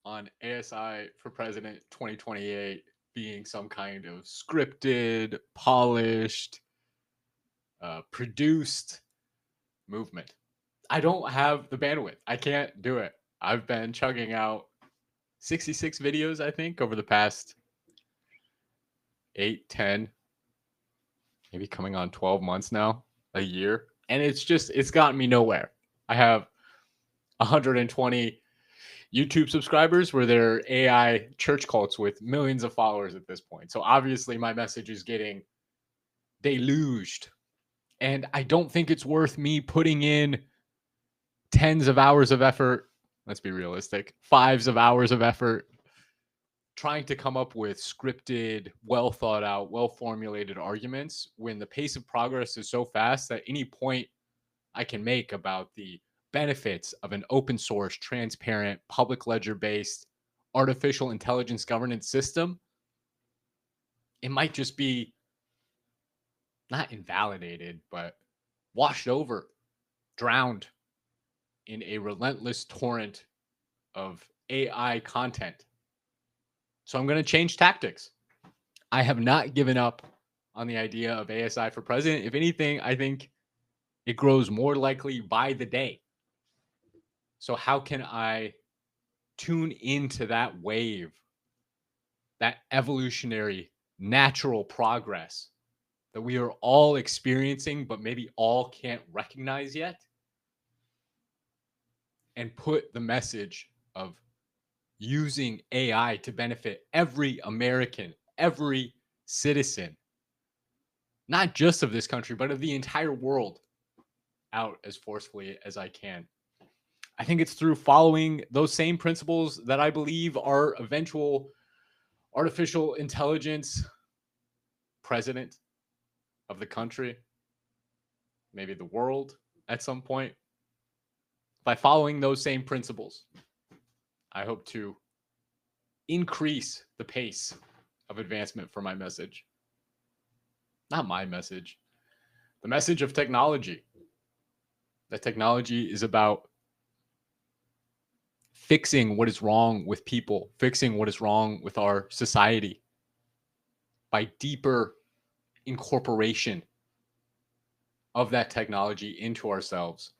on ASI for President 2028 being some kind of scripted, polished, produced movement. I don't have the bandwidth. I can't do it. I've been chugging out 66 videos, I think, over the past 8, 10, maybe coming on 12 months now, a year. And it's gotten me nowhere. I have 120 YouTube subscribers where they're AI church cults with millions of followers at this point. So obviously my message is getting deluged. And I don't think it's worth me putting in tens of hours of effort. Let's be realistic. Fives of hours of effort trying to come up with scripted, well thought out, well formulated arguments when the pace of progress is so fast that any point I can make about the benefits of an open source, transparent, public ledger based artificial intelligence governance system, it might just be not invalidated, but washed over, drowned in a relentless torrent of AI content. So I'm going to change tactics. I have not given up on the idea of ASI for president. If anything, I think it grows more likely by the day. So how can I tune into that wave, that evolutionary, natural progress that we are all experiencing, but maybe all can't recognize yet, and put the message of using AI to benefit every American, every citizen, not just of this country, but of the entire world, out as forcefully as I can. I think it's through following those same principles that I believe our eventual artificial intelligence president of the country, maybe the world at some point. By following those same principles, I hope to increase the pace of advancement for my message. Not my message, the message of technology. That technology is about fixing what is wrong with people, fixing what is wrong with our society by deeper incorporation of that technology into ourselves.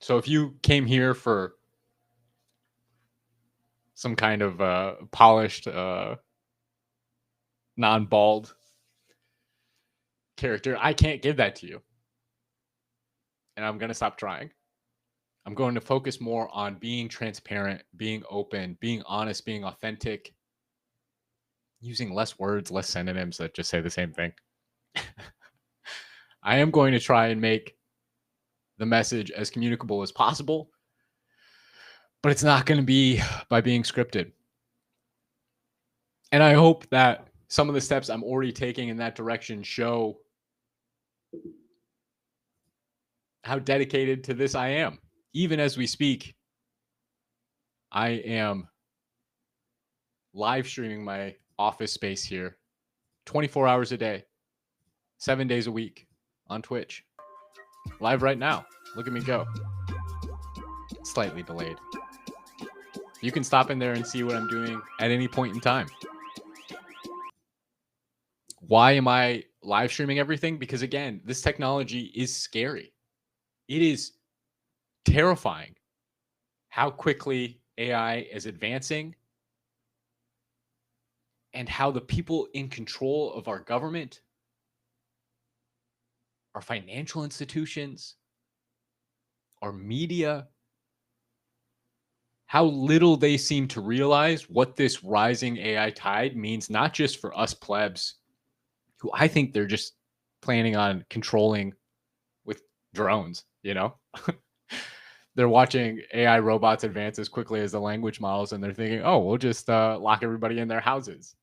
So if you came here for some kind of polished, non-bald character, I can't give that to you. And I'm going to stop trying. I'm going to focus more on being transparent, being open, being honest, being authentic, using less words, less synonyms that just say the same thing. I am going to try and make the message as communicable as possible, but it's not going to be by being scripted. And I hope that some of the steps I'm already taking in that direction show how dedicated to this I am. Even as we speak, I am live streaming my office space here 24 hours a day, 7 days a week on Twitch. Live right now. Look at me go. Slightly delayed. You can stop in there and see what I'm doing at any point in time. Why am I live streaming everything? Because again, this technology is scary. It is terrifying how quickly AI is advancing and how the people in control of our government, our financial institutions, our media, how little they seem to realize what this rising AI tide means, not just for us plebs, who I think they're just planning on controlling with drones, you know? They're watching AI robots advance as quickly as the language models, and they're thinking, oh, we'll just lock everybody in their houses.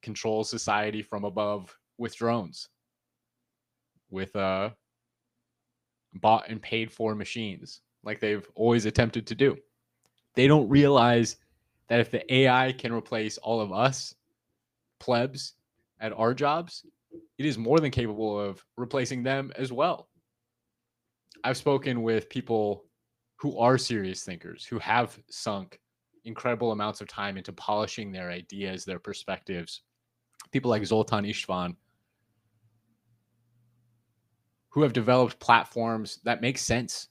Control society from above with drones, with bought and paid for machines, like they've always attempted to do. They don't realize that if the AI can replace all of us plebs at our jobs, it is more than capable of replacing them as well. I've spoken with people who are serious thinkers, who have sunk incredible amounts of time into polishing their ideas, their perspectives. People like Zoltan Istvan, who have developed platforms that make sense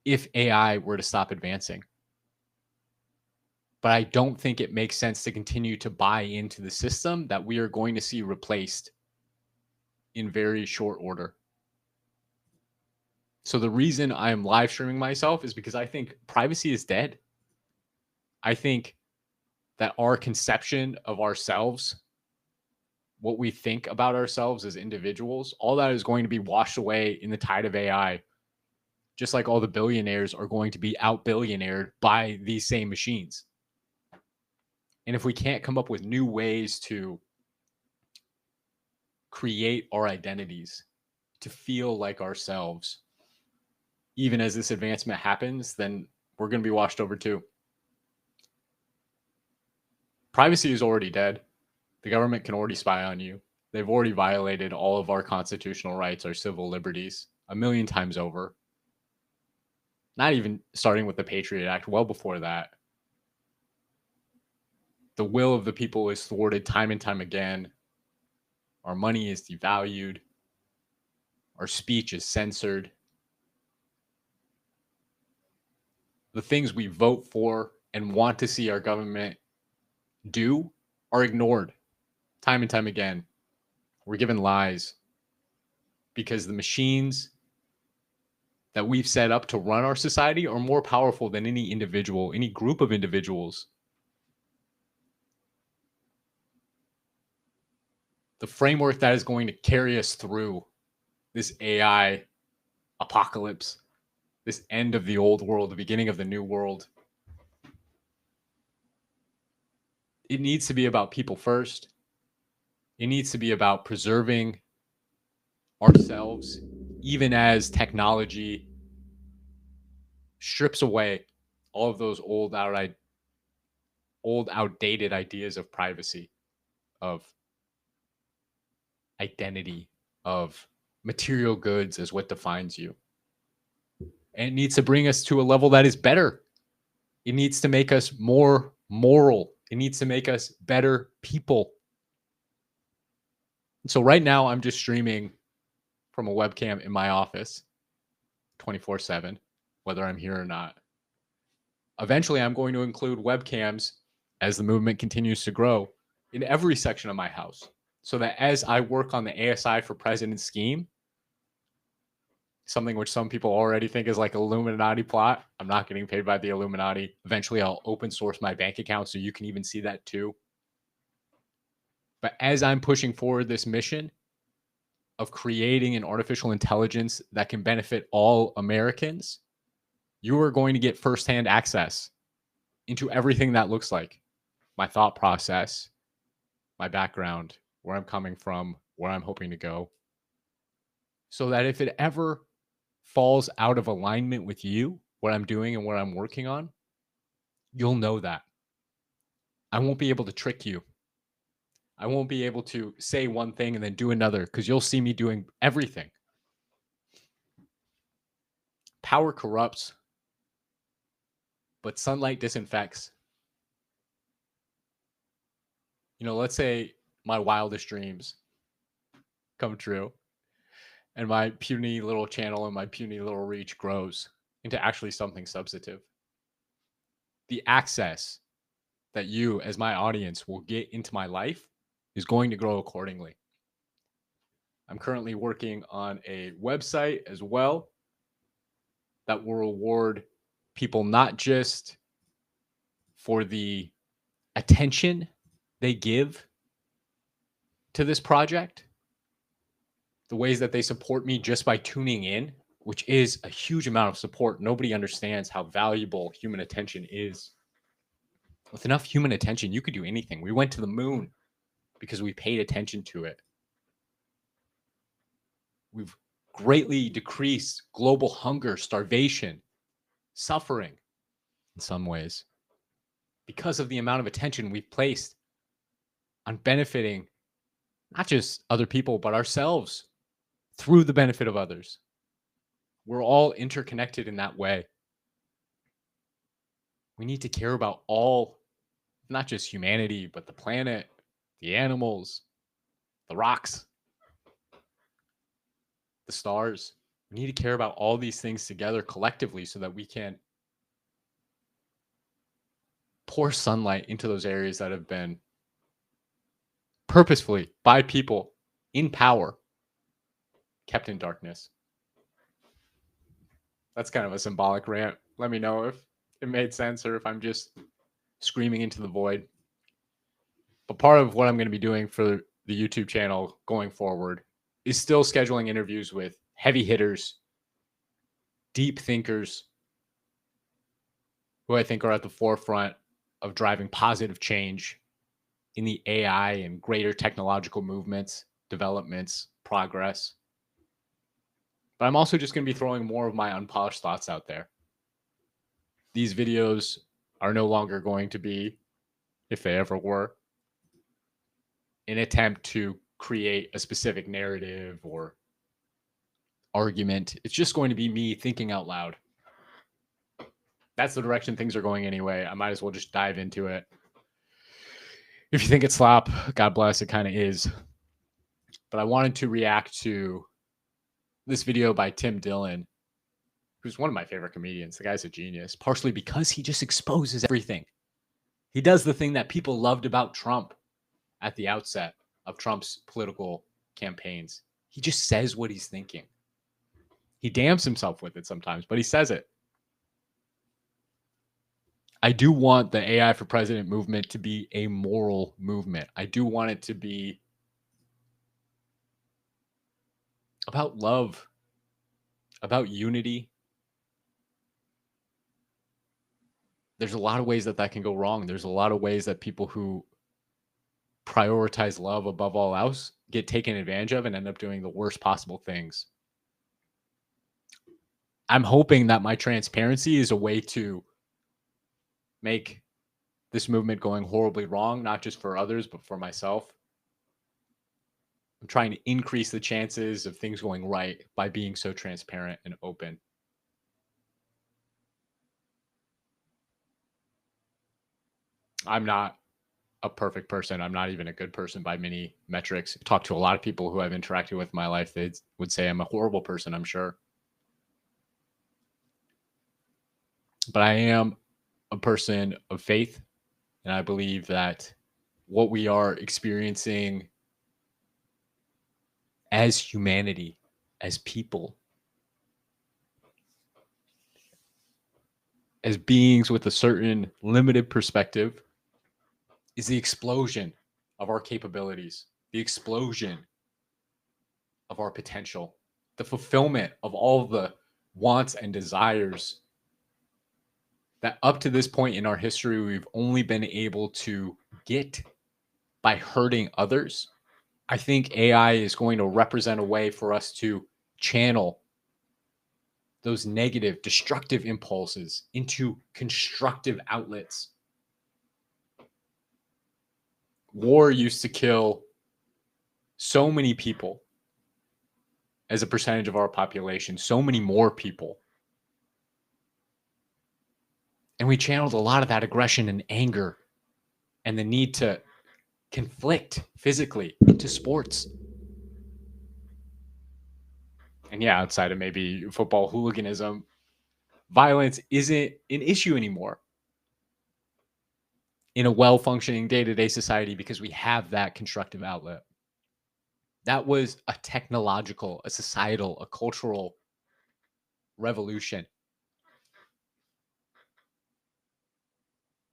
if AI were to stop advancing. But I don't think it makes sense to continue to buy into the system that we are going to see replaced in very short order. So the reason I am live streaming myself is because I think privacy is dead. I think that our conception of ourselves, what we think about ourselves as individuals, all that is going to be washed away in the tide of AI, just like all the billionaires are going to be out billionaired by these same machines. And if we can't come up with new ways to create our identities, to feel like ourselves, even as this advancement happens, then we're going to be washed over too. Privacy is already dead. The government can already spy on you. They've already violated all of our constitutional rights, our civil liberties, a million times over. Not even starting with the Patriot Act, well before that. The will of the people is thwarted time and time again. Our money is devalued. Our speech is censored. The things we vote for and want to see our government do are ignored time and time again. We're given lies because the machines that we've set up to run our society are more powerful than any individual, any group of individuals. The framework that is going to carry us through this AI apocalypse, this end of the old world, the beginning of the new world, it needs to be about people first. It needs to be about preserving ourselves, even as technology strips away all of those old, outdated ideas of privacy, of identity, of material goods as what defines you. And it needs to bring us to a level that is better. It needs to make us more moral. It needs to make us better people. So right now I'm just streaming from a webcam in my office 24/7, whether I'm here or not. Eventually I'm going to include webcams as the movement continues to grow in every section of my house, so that as I work on the ASI for President scheme, something which some people already think is like Illuminati plot, I'm not getting paid by the Illuminati. Eventually I'll open source my bank account so you can even see that too. But as I'm pushing forward this mission of creating an artificial intelligence that can benefit all Americans, you are going to get firsthand access into everything that looks like my thought process, my background, where I'm coming from, where I'm hoping to go. So that if it ever falls out of alignment with you, what I'm doing and what I'm working on, you'll know that. I won't be able to trick you. I won't be able to say one thing and then do another, because you'll see me doing everything. Power corrupts, but sunlight disinfects. You know, let's say my wildest dreams come true and my puny little channel and my puny little reach grows into actually something substantive. The access that you as my audience will get into my life is going to grow accordingly. I'm currently working on a website as well that will reward people not just for the attention they give to this project, the ways that they support me just by tuning in, which is a huge amount of support. Nobody understands how valuable human attention is. With enough human attention, you could do anything. We went to the moon because we paid attention to it. We've greatly decreased global hunger, starvation, suffering in some ways because of the amount of attention we've placed on benefiting not just other people, but ourselves through the benefit of others. We're all interconnected in that way. We need to care about all, not just humanity, but the planet, the animals, the rocks, the stars. We need to care about all these things together collectively so that we can pour sunlight into those areas that have been purposefully by people in power kept in darkness. That's kind of a symbolic rant. Let me know if it made sense or if I'm just screaming into the void. But part of what I'm going to be doing for the YouTube channel going forward is still scheduling interviews with heavy hitters, deep thinkers who I think are at the forefront of driving positive change in the AI and greater technological movements, developments, progress. But I'm also just going to be throwing more of my unpolished thoughts out there. These videos are no longer going to be, if they ever were, an attempt to create a specific narrative or argument. It's just going to be me thinking out loud. That's the direction things are going anyway. I might as well just dive into it. If you think it's slop, God bless, it kind of is. But I wanted to react to this video by Tim Dillion, who's one of my favorite comedians. The guy's a genius, partially because he just exposes everything. He does the thing that people loved about Trump at the outset of Trump's political campaigns. He just says what he's thinking. He damns himself with it sometimes, but he says it. I do want the AI for President movement to be a moral movement. I do want it to be about love, about unity. There's a lot of ways that that can go wrong. There's a lot of ways that people who prioritize love above all else get taken advantage of and end up doing the worst possible things. I'm hoping that my transparency is a way to make this movement going horribly wrong, not just for others, but for myself. I'm trying to increase the chances of things going right by being so transparent and open. I'm not a perfect person. I'm not even a good person by many metrics. I talk to a lot of people who I've interacted with in my life. They would say I'm a horrible person, I'm sure. But I am a person of faith, and I believe that what we are experiencing as humanity, as people, as beings with a certain limited perspective, is the explosion of our capabilities, the explosion of our potential, the fulfillment of all the wants and desires that up to this point in our history, we've only been able to get by hurting others. I think AI is going to represent a way for us to channel those negative, destructive impulses into constructive outlets. War used to kill so many people as a percentage of our population, so many more people. And we channeled a lot of that aggression and anger and the need to conflict physically into sports. And yeah, outside of maybe football hooliganism, violence isn't an issue anymore in a well-functioning day-to-day society because we have that constructive outlet. That was a technological, a societal, a cultural revolution.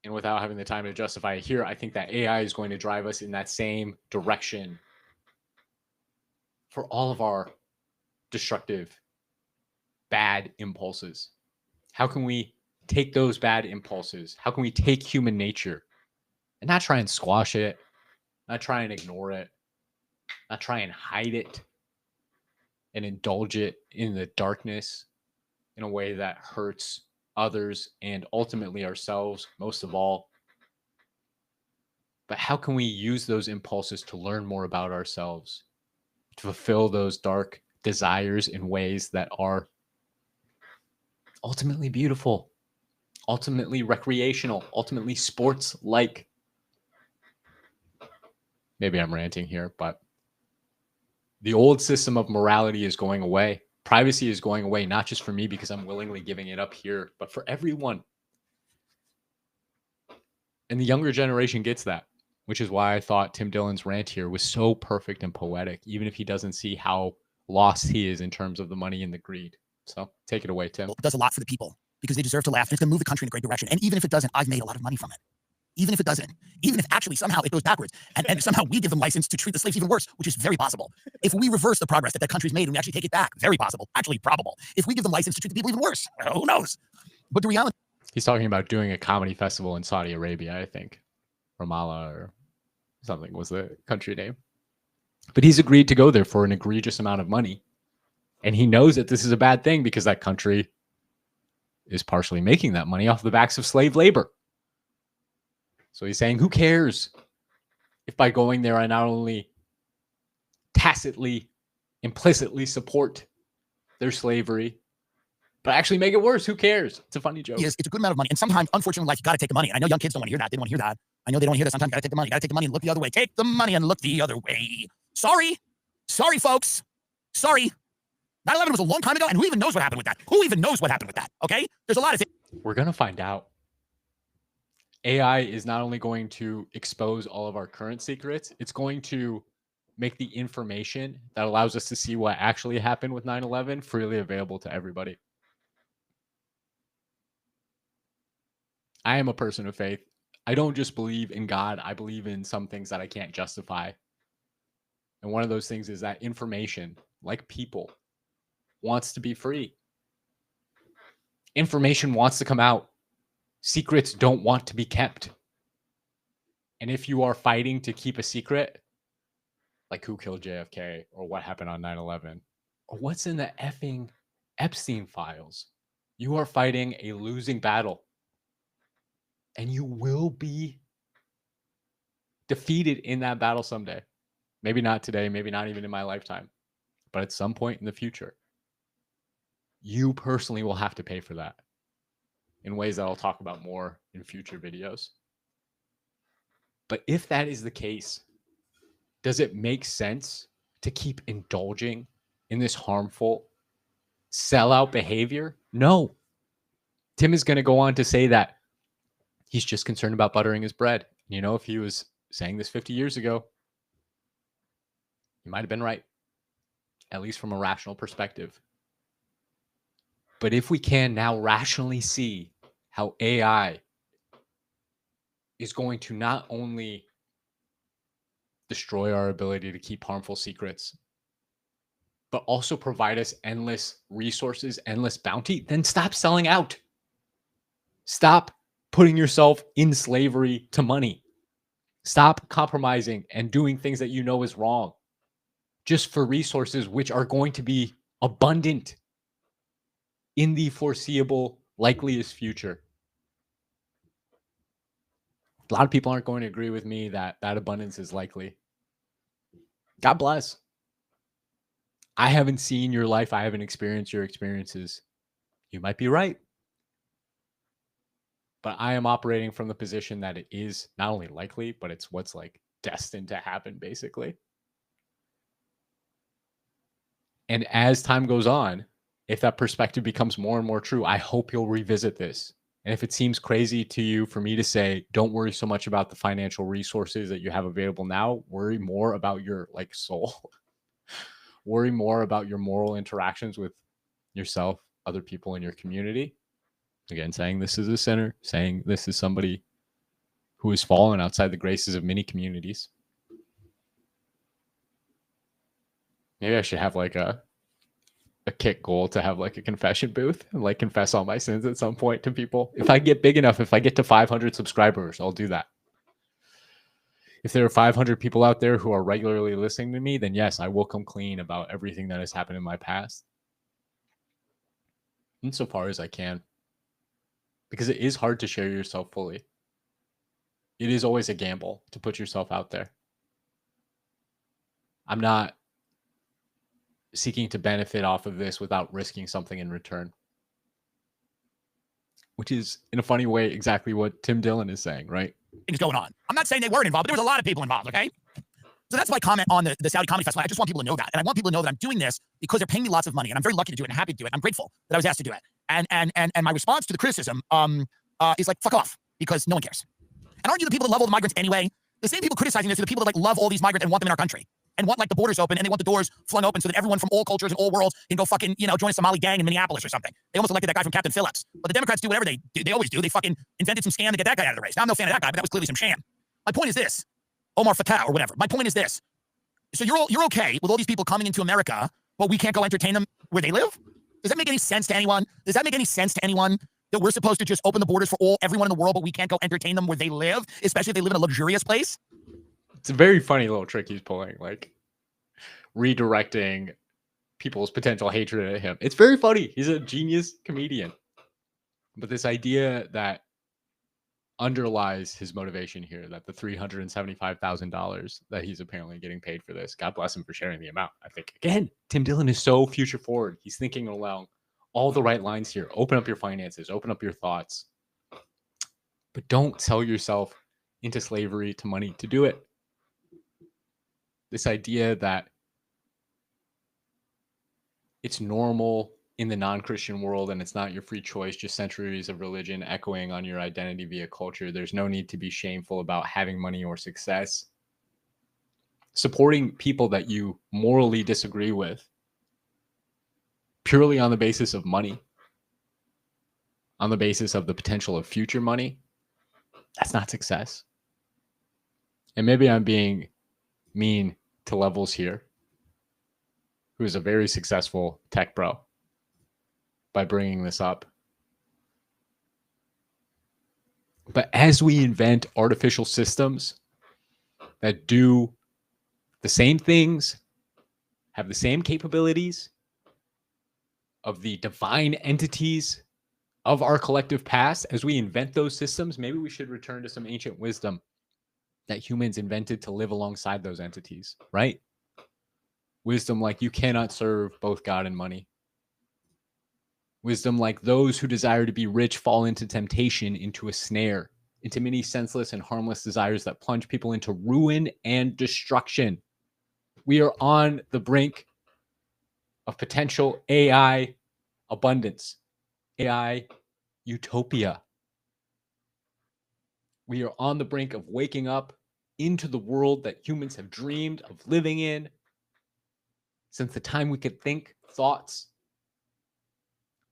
And without having the time to justify it here, I think that AI is going to drive us in that same direction for all of our destructive, bad impulses. How can we take those bad impulses? How can we take human nature and not try and squash it, not try and ignore it, not try and hide it and indulge it in the darkness in a way that hurts others and ultimately ourselves most of all? But how can we use those impulses to learn more about ourselves, to fulfill those dark desires in ways that are ultimately beautiful, ultimately recreational, ultimately sports-like. Maybe I'm ranting here, but the old system of morality is going away. Privacy is going away, not just for me because I'm willingly giving it up here, but for everyone. And the younger generation gets that, which is why I thought Tim Dillon's rant here was so perfect and poetic, even if he doesn't see how lost he is in terms of the money and the greed. So take it away, Tim. It does a lot for the people because they deserve to laugh. And it's going to move the country in a great direction. And even if it doesn't, I've made a lot of money from it. Even if it doesn't, even if actually somehow it goes backwards and somehow we give them license to treat the slaves even worse, which is very possible. If we reverse the progress that country's made and we actually take it back, very possible, actually probable. If we give them license to treat the people even worse, who knows? But the reality. He's talking about doing a comedy festival in Saudi Arabia, I think. Ramallah or something was the country name. But he's agreed to go there for an egregious amount of money. And he knows that this is a bad thing because that country is partially making that money off the backs of slave labor. So he's saying, who cares if by going there I not only tacitly, implicitly support their slavery, but actually make it worse? Who cares? It's a funny joke. Yes, it's a good amount of money. And sometimes, unfortunately, like, you got to take the money. And I know young kids don't want to hear that. They don't want to hear that. I know they don't want to hear that. Sometimes you got to take the money. You got to take the money and look the other way. Take the money and look the other way. Sorry. Sorry, folks. Sorry. 9/11 was a long time ago, and who even knows what happened with that? Who even knows what happened with that? Okay? There's a lot of things. We're going to find out. AI is not only going to expose all of our current secrets, it's going to make the information that allows us to see what actually happened with 9/11 freely available to everybody. I am a person of faith. I don't just believe in God. I believe in some things that I can't justify. And one of those things is that information, like people, wants to be free. Information wants to come out. Secrets don't want to be kept. And if you are fighting to keep a secret, like who killed JFK or what happened on 9/11 or what's in the effing Epstein files, you are fighting a losing battle. And you will be defeated in that battle someday. Maybe not today, maybe not even in my lifetime, but at some point in the future. You personally will have to pay for that in ways that I'll talk about more in future videos. But if that is the case, does it make sense to keep indulging in this harmful sellout behavior? No. Tim is going to go on to say that he's just concerned about buttering his bread. You know, if he was saying this 50 years ago, he might have been right, at least from a rational perspective. But if we can now rationally see how AI is going to not only destroy our ability to keep harmful secrets, but also provide us endless resources, endless bounty, then stop selling out. Stop putting yourself in slavery to money. Stop compromising and doing things that you know is wrong just for resources which are going to be abundant in the foreseeable, likeliest future. A lot of people aren't going to agree with me that that abundance is likely. God bless. I haven't seen your life. I haven't experienced your experiences. You might be right. But I am operating from the position that it is not only likely, but it's what's like destined to happen, basically. And as time goes on, if that perspective becomes more and more true, I hope you'll revisit this. And if it seems crazy to you for me to say, don't worry so much about the financial resources that you have available now, worry more about your like soul. Worry more about your moral interactions with yourself, other people in your community. Again, saying this is a sinner, saying this is somebody who has fallen outside the graces of many communities. Maybe I should have like a kick goal to have like a confession booth and like confess all my sins at some point to people. If I get big enough, if I get to 500 subscribers, I'll do that. If there are 500 people out there who are regularly listening to me, then yes, I will come clean about everything that has happened in my past. Insofar as I can. Because it is hard to share yourself fully. It is always a gamble to put yourself out there. I'm not seeking to benefit off of this without risking something in return. which is in a funny way exactly what Tim Dillion is saying, right? Things going on. I'm not saying they weren't involved, but there was a lot of people involved, okay? So that's my comment on the Saudi Comedy Festival. I just want people to know that. And I want people to know that I'm doing this because they're paying me lots of money. And I'm very lucky to do it and happy to do it. I'm grateful that I was asked to do it. And my response to the criticism is like, fuck off, because no one cares. And aren't you the people that love all the migrants anyway? The same people criticizing this are the people that like love all these migrants and want them in our country. And want like the borders open, and they want the doors flung open so that everyone from all cultures and all worlds can go fucking, join a Somali gang in Minneapolis or something. They almost elected that guy from Captain Phillips. But the Democrats do whatever they do. They always do. They fucking invented some scam to get that guy out of the race. Now I'm no fan of that guy, but that was clearly some sham. My point is this. Omar Fatah or whatever. My point is this. So you're okay with all these people coming into America, but we can't go entertain them where they live? Does that make any sense to anyone? Does that make any sense to anyone? That we're supposed to just open the borders for everyone in the world, but we can't go entertain them where they live, especially if they live in a luxurious place? It's a very funny little trick he's pulling, like redirecting people's potential hatred at him. It's very funny. He's a genius comedian. But this idea that underlies his motivation here, that the $375,000 that he's apparently getting paid for this, God bless him for sharing the amount. I think, again, Tim Dillion is so future forward. He's thinking along all the right lines here. Open up your finances, open up your thoughts, but don't sell yourself into slavery to money to do it. This idea that it's normal in the non-Christian world and it's not your free choice, just centuries of religion echoing on your identity via culture. There's no need to be shameful about having money or success. Supporting people that you morally disagree with purely on the basis of money, on the basis of the potential of future money, that's not success. And maybe I'm being mean to Levels here, who is a very successful tech bro, by bringing this up. But as we invent artificial systems that do the same things, have the same capabilities of the divine entities of our collective past, as we invent those systems, maybe we should return to some ancient wisdom that humans invented to live alongside those entities, right? Wisdom like you cannot serve both God and money. Wisdom like those who desire to be rich fall into temptation, into a snare, into many senseless and harmless desires that plunge people into ruin and destruction. We are on the brink of potential AI abundance, AI utopia. We are on the brink of waking up into the world that humans have dreamed of living in since the time we could think thoughts.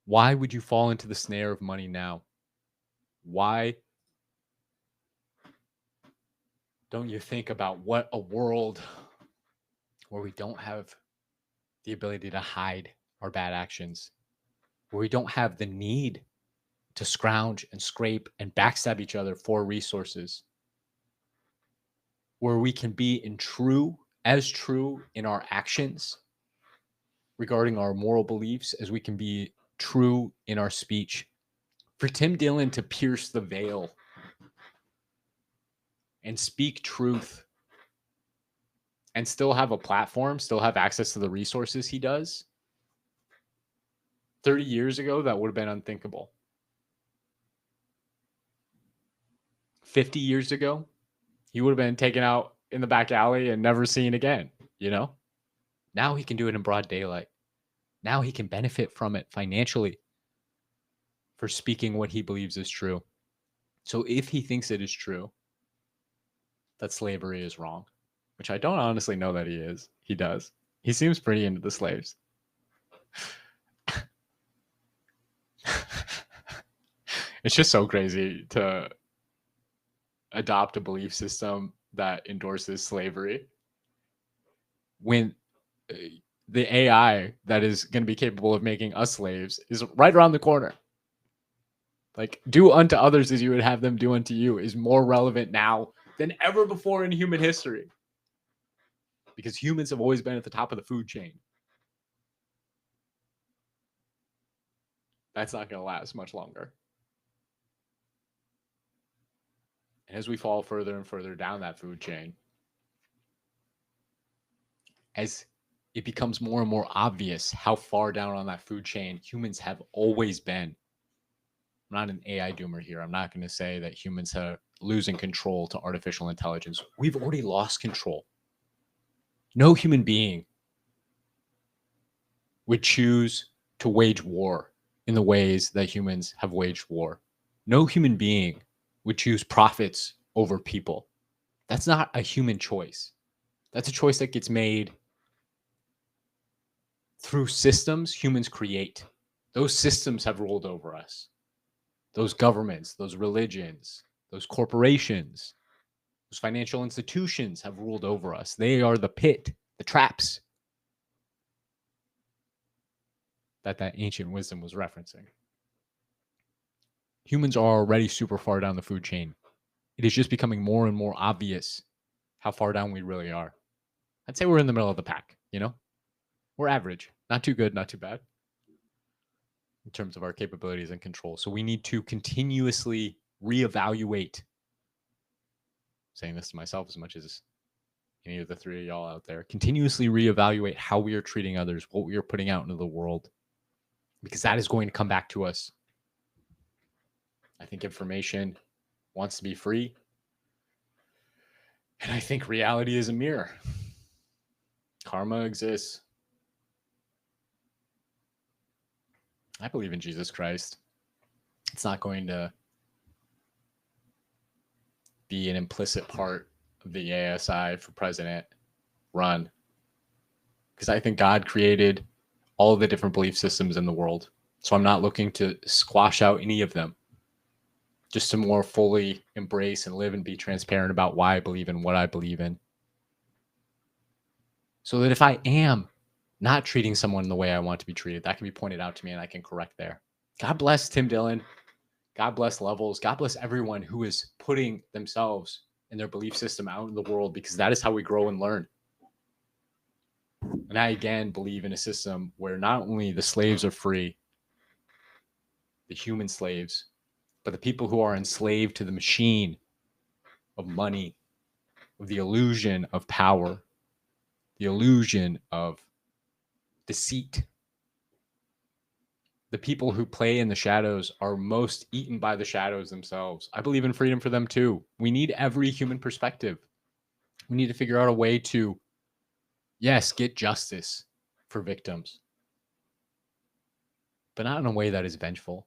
Why would you fall into the snare of money now? Why don't you think about what a world where we don't have the ability to hide our bad actions, where we don't have the need to scrounge and scrape and backstab each other for resources, where we can be as true in our actions regarding our moral beliefs as we can be true in our speech. For Tim Dillion to pierce the veil and speak truth and still have a platform, still have access to the resources he does, 30 years ago, that would have been unthinkable. 50 years ago, he would have been taken out in the back alley and never seen again, Now he can do it in broad daylight. Now he can benefit from it financially for speaking what he believes is true. So if he thinks it is true that slavery is wrong, which I don't honestly know that he does. He seems pretty into the slaves. It's just so crazy to adopt a belief system that endorses slavery when the AI that is going to be capable of making us slaves is right around the corner. Like, do unto others as you would have them do unto you is more relevant now than ever before in human history. Because humans have always been at the top of the food chain. That's not going to last much longer. And as we fall further and further down that food chain, as it becomes more and more obvious how far down on that food chain humans have always been, I'm not an AI doomer here. I'm not going to say that humans are losing control to artificial intelligence. We've already lost control. No human being would choose to wage war in the ways that humans have waged war. No human being would choose profits over people. That's not a human choice. That's a choice that gets made through systems humans create. Those systems have ruled over us. Those governments, those religions, those corporations, those financial institutions have ruled over us. They are the pit, the traps that ancient wisdom was referencing. Humans are already super far down the food chain. It is just becoming more and more obvious how far down we really are. I'd say we're in the middle of the pack, you know? We're average. Not too good, not too bad in terms of our capabilities and control. So we need to continuously reevaluate. Saying this to myself as much as any of the three of y'all out there. Continuously reevaluate how we are treating others, what we are putting out into the world, because that is going to come back to us. I think information wants to be free. And I think reality is a mirror. Karma exists. I believe in Jesus Christ. It's not going to be an implicit part of the ASI for president run, because I think God created all of the different belief systems in the world. So I'm not looking to squash out any of them, just to more fully embrace and live and be transparent about why I believe in what I believe in. So that if I am not treating someone the way I want to be treated, that can be pointed out to me and I can correct there. God bless Tim Dillion. God bless Levels. God bless everyone who is putting themselves and their belief system out in the world, because that is how we grow and learn. And I, again, believe in a system where not only the slaves are free, the human slaves, but the people who are enslaved to the machine of money, of the illusion of power, the illusion of deceit. The people who play in the shadows are most eaten by the shadows themselves. I believe in freedom for them too. We need every human perspective. We need to figure out a way to, yes, get justice for victims, but not in a way that is vengeful,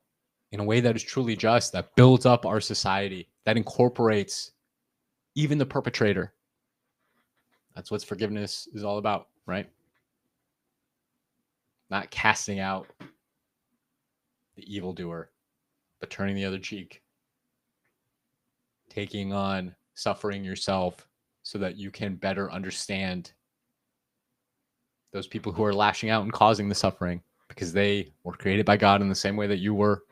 in a way that is truly just, that builds up our society, that incorporates even the perpetrator. That's what forgiveness is all about, right? Not casting out the evildoer, but turning the other cheek, taking on suffering yourself so that you can better understand those people who are lashing out and causing the suffering, because they were created by God in the same way that you were.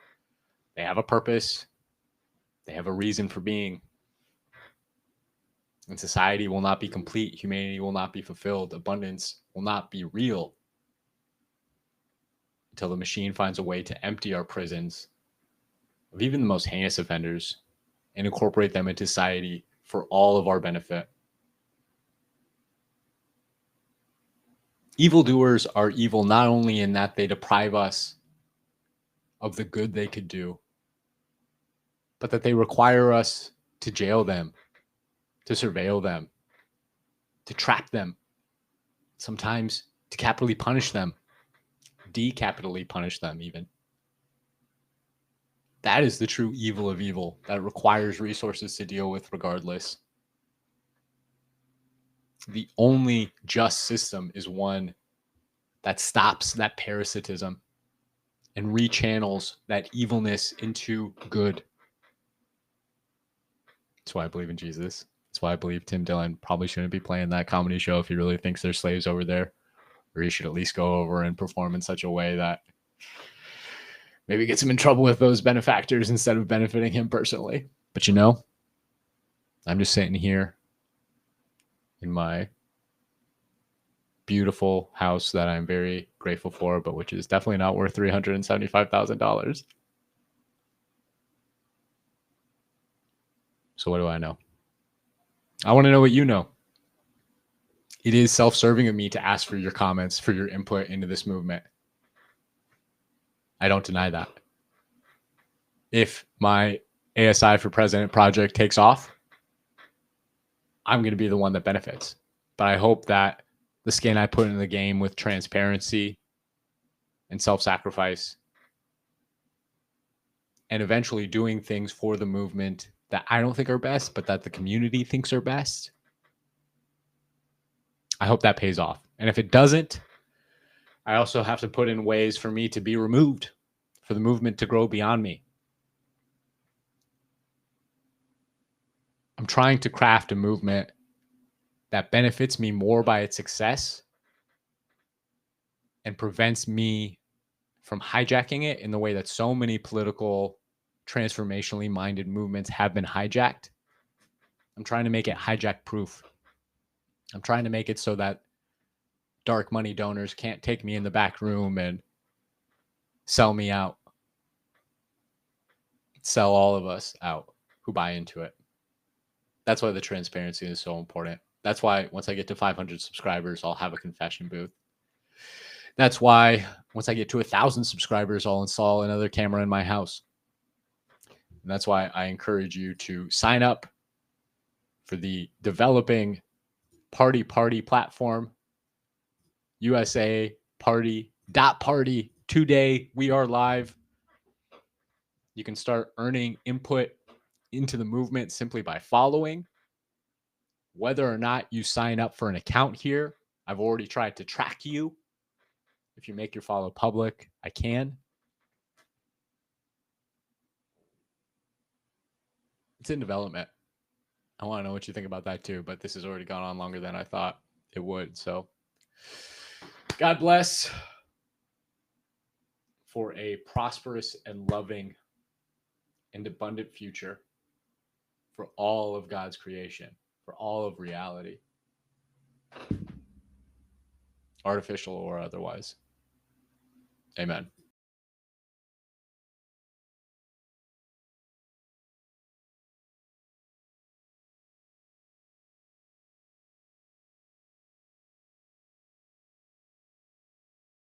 They have a purpose. They have a reason for being. And society will not be complete. Humanity will not be fulfilled. Abundance will not be real until the machine finds a way to empty our prisons of even the most heinous offenders and incorporate them into society for all of our benefit. Evildoers are evil not only in that they deprive us of the good they could do, but that they require us to jail them, to surveil them, to trap them, sometimes to capitally punish them, decapitally punish them even. That is the true evil of evil that requires resources to deal with regardless. The only just system is one that stops that parasitism and rechannels that evilness into good. That's why I believe in Jesus. That's why I believe Tim Dillion probably shouldn't be playing that comedy show if he really thinks there's slaves over there. Or he should at least go over and perform in such a way that maybe gets him in trouble with those benefactors instead of benefiting him personally. But you know, I'm just sitting here in my beautiful house that I'm very grateful for, but which is definitely not worth $375,000. So what do I know? I want to know what you know. It is self-serving of me to ask for your comments, for your input into this movement. I don't deny that. if my ASI for President project takes off, I'm going to be the one that benefits. But I hope that the skin I put in the game with transparency and self-sacrifice and eventually doing things for the movement that I don't think are best, but that the community thinks are best, I hope that pays off. And if it doesn't, I also have to put in ways for me to be removed, for the movement to grow beyond me. I'm trying to craft a movement that benefits me more by its success and prevents me from hijacking it in the way that so many political, transformationally minded movements have been hijacked. I'm trying to make it hijack proof. I'm trying to make it so that dark money donors can't take me in the back room and sell me out, sell all of us out who buy into it. That's why the transparency is so important. That's why once I get to 500 subscribers, I'll have a confession booth. That's why once I get to 1,000 subscribers, I'll install another camera in my house. And that's why I encourage you to sign up for the developing party platform, USA Party. Today we are live. You can start earning input into the movement simply by following. Whether or not you sign up for an account here, I've already tried to track you. If you make your follow public, I can. It's in development. I want to know what you think about that too, but this has already gone on longer than I thought it would. So God bless for a prosperous and loving and abundant future for all of God's creation, for all of reality, artificial or otherwise. Amen.